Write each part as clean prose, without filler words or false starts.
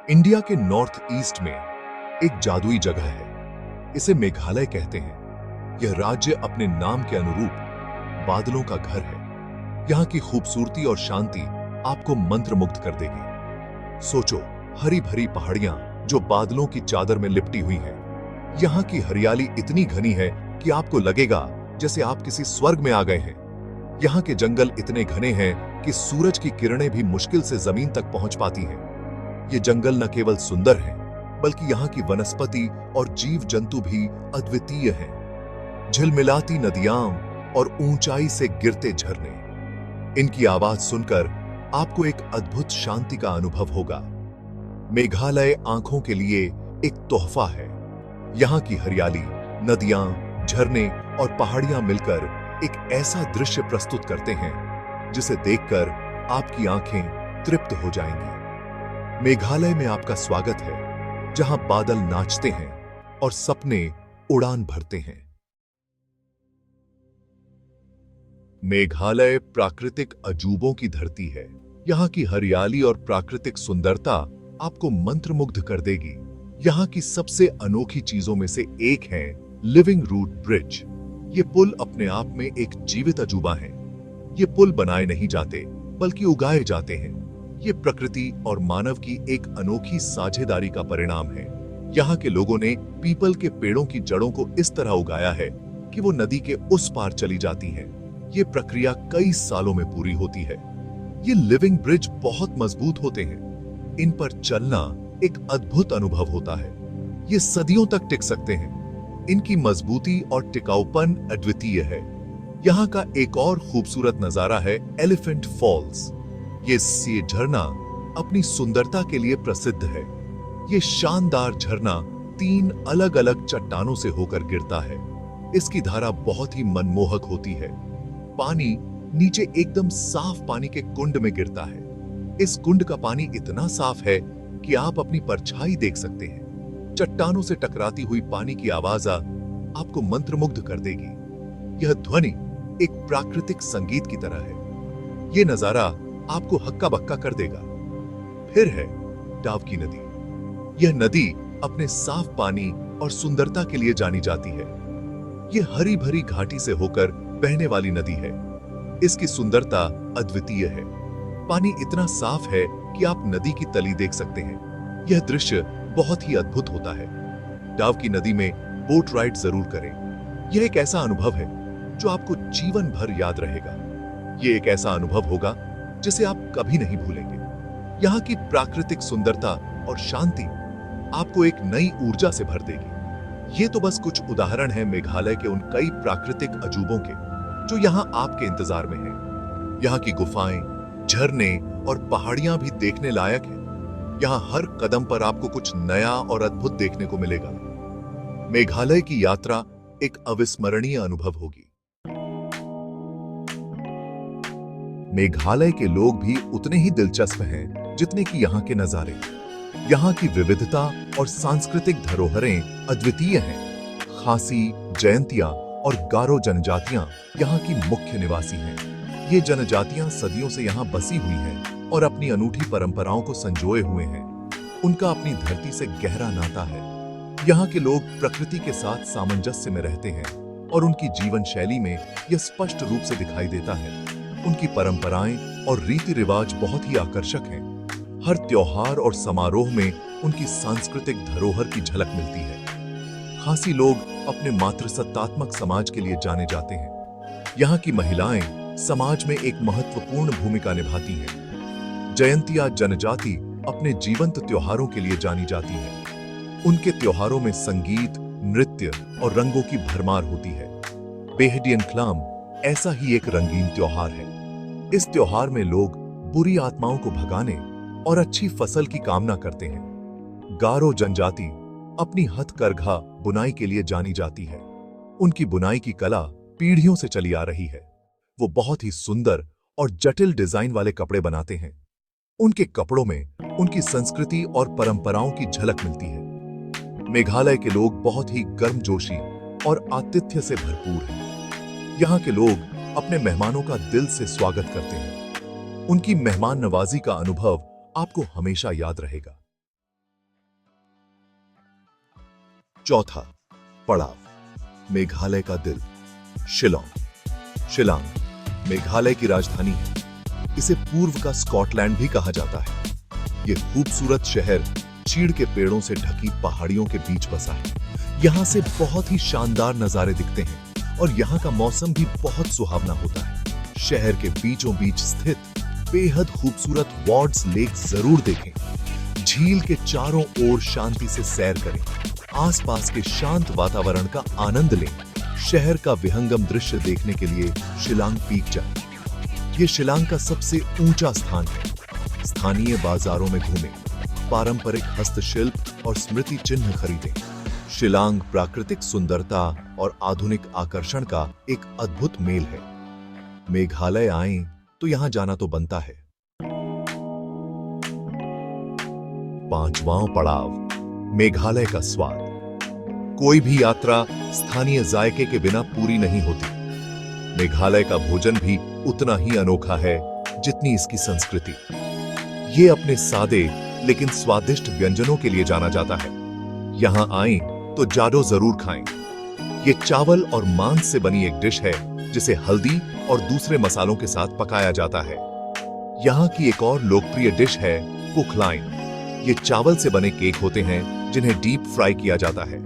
India के north east में एक जादुई जगह है। इसे मेघालय कहते हैं। यह राज्य अपने नाम के अनुरूप बादलों का घर है। यहाँ की खूबसूरती और शांति आपको मंत्रमुग्ध कर देगी। सोचो, हरी भरी पहाड़ियां जो बादलों की चादर में लिपटी हुई हैं। यहाँ की हरियाली इतनी घनी है कि आपको लगेगा जैसे आप किसी स्वर्ग में आ गए हैं। यहाँ के जंगल इतने घने हैं कि सूरज की किरणें भी मुश्किल से जमीन तक पहुंच पाती हैं। ये जंगल न केवल सुंदर हैं, बल्कि यहाँ की वनस्पति और जीव जंतु भी अद्वितीय हैं। झिलमिलाती नदियां और ऊंचाई से गिरते झरने, इनकी आवाज सुनकर आपको एक अद्भुत शांति का अनुभव होगा। मेघालय आंखों के लिए एक तोहफा है। यहाँ की हरियाली, नदियां, झरने और पहाड़ियां मिलकर एक ऐसा दृश्य प्रस्तुत करते हैं जिसे देखकर आपकी आंखें तृप्त हो जाएंगी। मेघालय में आपका स्वागत है, जहां बादल नाचते हैं और सपने उड़ान भरते हैं। मेघालय प्राकृतिक अजूबों की धरती है। यहाँ की हरियाली और प्राकृतिक सुंदरता आपको मंत्रमुग्ध कर देगी। यहाँ की सबसे अनोखी चीजों में से एक है लिविंग रूट ब्रिज। ये पुल अपने आप में एक जीवित अजूबा है। ये पुल बनाए नहीं जाते, बल्कि उगाए जाते हैं। ये प्रकृति और मानव की एक अनोखी साझेदारी का परिणाम है। यहाँ के लोगों ने पीपल के पेड़ों की जड़ों को इस तरह उगाया है कि वो नदी के उस पार चली जाती हैं। ये प्रक्रिया कई सालों में पूरी होती है। ये लिविंग ब्रिज बहुत मजबूत होते हैं। इन पर चलना एक अद्भुत अनुभव होता है। ये सदियों तक टिक सकते हैं। इनकी मजबूती और टिकाऊपन अद्वितीय है। यहाँ का एक और खूबसूरत नजारा है एलिफेंट फॉल्स। ये झरना अपनी सुंदरता के लिए प्रसिद्ध है। ये शानदार झरना 3 अलग-अलग चट्टानों से होकर गिरता है। इसकी धारा बहुत ही मनमोहक होती है। पानी नीचे एकदम साफ पानी के कुंड में गिरता है। इस कुंड का पानी इतना साफ है कि आप अपनी परछाई देख सकते हैं। चट्टानों से टकराती हुई पानी की आवाज आपको मंत्रमुग्ध कर देगी। यह ध्वनि एक प्राकृतिक संगीत की तरह है। यह नजारा आपको हक्का बक्का कर देगा। फिर है डावकी नदी। यह नदी अपने साफ पानी और सुंदरता के लिए जानी जाती है। यह हरी भरी घाटी से होकर बहने वाली नदी है। इसकी सुंदरता अद्वितीय है। पानी इतना साफ है कि आप नदी की तली देख सकते हैं। यह दृश्य बहुत ही अद्भुत होता है। डावकी नदी में बोट राइड जरूर करें। यह एक ऐसा अनुभव है जो आपको जीवन भर याद रहेगा। यह एक ऐसा अनुभव होगा जिसे आप कभी नहीं भूलेंगे। यहाँ की प्राकृतिक सुंदरता और शांति आपको एक नई ऊर्जा से भर देगी। ये तो बस कुछ उदाहरण हैं मेघालय के उन कई प्राकृतिक अजूबों के जो यहाँ आपके इंतजार में हैं। यहाँ की गुफाएं, झरने और पहाड़ियां भी देखने लायक हैं। यहाँ हर कदम पर आपको कुछ नया और अद्भुत देखने को मिलेगा। मेघालय की यात्रा एक अविस्मरणीय अनुभव होगी। मेघालय के लोग भी उतने ही दिलचस्प हैं जितने कि यहाँ के नजारे। यहाँ की विविधता और सांस्कृतिक धरोहरें अद्वितीय हैं। खासी, जयंतिया और गारो जनजातियां यहाँ की मुख्य निवासी हैं। ये जनजातियां सदियों से यहाँ बसी हुई हैं और अपनी अनूठी परंपराओं को संजोए हुए हैं। उनका अपनी धरती से गहरा नाता है। यहाँ के लोग प्रकृति के साथ सामंजस्य में रहते हैं और उनकी जीवन शैली में यह स्पष्ट रूप से दिखाई देता है। उनकी परंपराएं और रीति रिवाज बहुत ही आकर्षक हैं। हर त्योहार और समारोह में उनकी सांस्कृतिक धरोहर की झलक मिलती है। खासी लोग अपने मातृसत्तात्मक समाज के लिए जाने जाते हैं। यहाँ की महिलाएं समाज में एक महत्वपूर्ण भूमिका निभाती हैं। जयंतिया जनजाति अपने जीवंत त्योहारों के लिए जानी जाती है। उनके त्योहारों में संगीत, नृत्य और रंगों की भरमार होती है। बेहडियन क्लाम ऐसा ही एक रंगीन त्योहार है। इस त्योहार में लोग बुरी आत्माओं को भगाने और अच्छी फसल की कामना करते हैं। गारो जनजाति अपनी हथकरघा बुनाई के लिए जानी जाती है। उनकी बुनाई की कला पीढ़ियों से चली आ रही है। वो बहुत ही सुंदर और जटिल डिजाइन वाले कपड़े बनाते हैं। उनके कपड़ों में उनकी संस्कृति और परंपराओं की झलक मिलती है। मेघालय के लोग बहुत ही गर्मजोशी और आतिथ्य से भरपूर हैं। यहाँ के लोग अपने मेहमानों का दिल से स्वागत करते हैं। उनकी मेहमान नवाजी का अनुभव आपको हमेशा याद रहेगा। चौथा पड़ाव, मेघालय का दिल, शिलांग। शिलांग मेघालय की राजधानी है। इसे पूर्व का स्कॉटलैंड भी कहा जाता है। यह खूबसूरत शहर चीड़ के पेड़ों से ढकी पहाड़ियों के बीच बसा है। यहाँ से बहुत ही शानदार नजारे दिखते हैं और यहाँ का मौसम भी बहुत सुहावना होता है। शहर के बीचों बीच स्थित बेहद खूबसूरत वार्ड्स लेक जरूर देखें। झील के चारों ओर शांति से सैर करें। आसपास के शांत वातावरण का आनंद लें। शहर का विहंगम दृश्य देखने के लिए शिलांग पीक जाएं। ये शिलांग का सबसे ऊंचा स्थान है। स्थानीय बाजारों में घूमें, पारंपरिक हस्तशिल्प और स्मृति चिन्ह खरीदें। शिलांग प्राकृतिक सुंदरता और आधुनिक आकर्षण का एक अद्भुत मेल है। मेघालय आएं तो यहां जाना तो बनता है। पांचवां पड़ाव, मेघालय का स्वाद। कोई भी यात्रा स्थानीय जायके के बिना पूरी नहीं होती। मेघालय का भोजन भी उतना ही अनोखा है जितनी इसकी संस्कृति। ये अपने सादे लेकिन स्वादिष्ट व्यंजनों के लिए जाना जाता है। यहां आएं तो जाडो जरूर खाएं। ये चावल और मांस से बनी एक डिश है जिसे हल्दी और दूसरे मसालों के साथ पकाया जाता है। यहाँ की एक और लोकप्रिय डिश है पुखलाइन। ये चावल से बने केक होते हैं जिन्हें डीप फ्राई किया जाता है।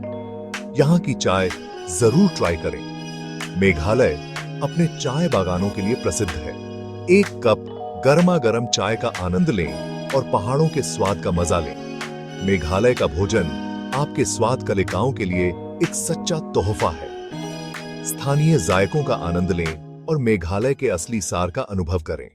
यहाँ की चाय जरूर ट्राई करें। मेघालय अपने चाय बागानों के लिए प्रसिद्ध है। एक कप गर्मा गर्म चाय का आनंद लें और पहाड़ों के स्वाद का मजा लें। मेघालय का भोजन आपके स्वाद कलिकाओं के लिए एक सच्चा तोहफा है। स्थानीय जायकों का आनंद लें और मेघालय के असली सार का अनुभव करें।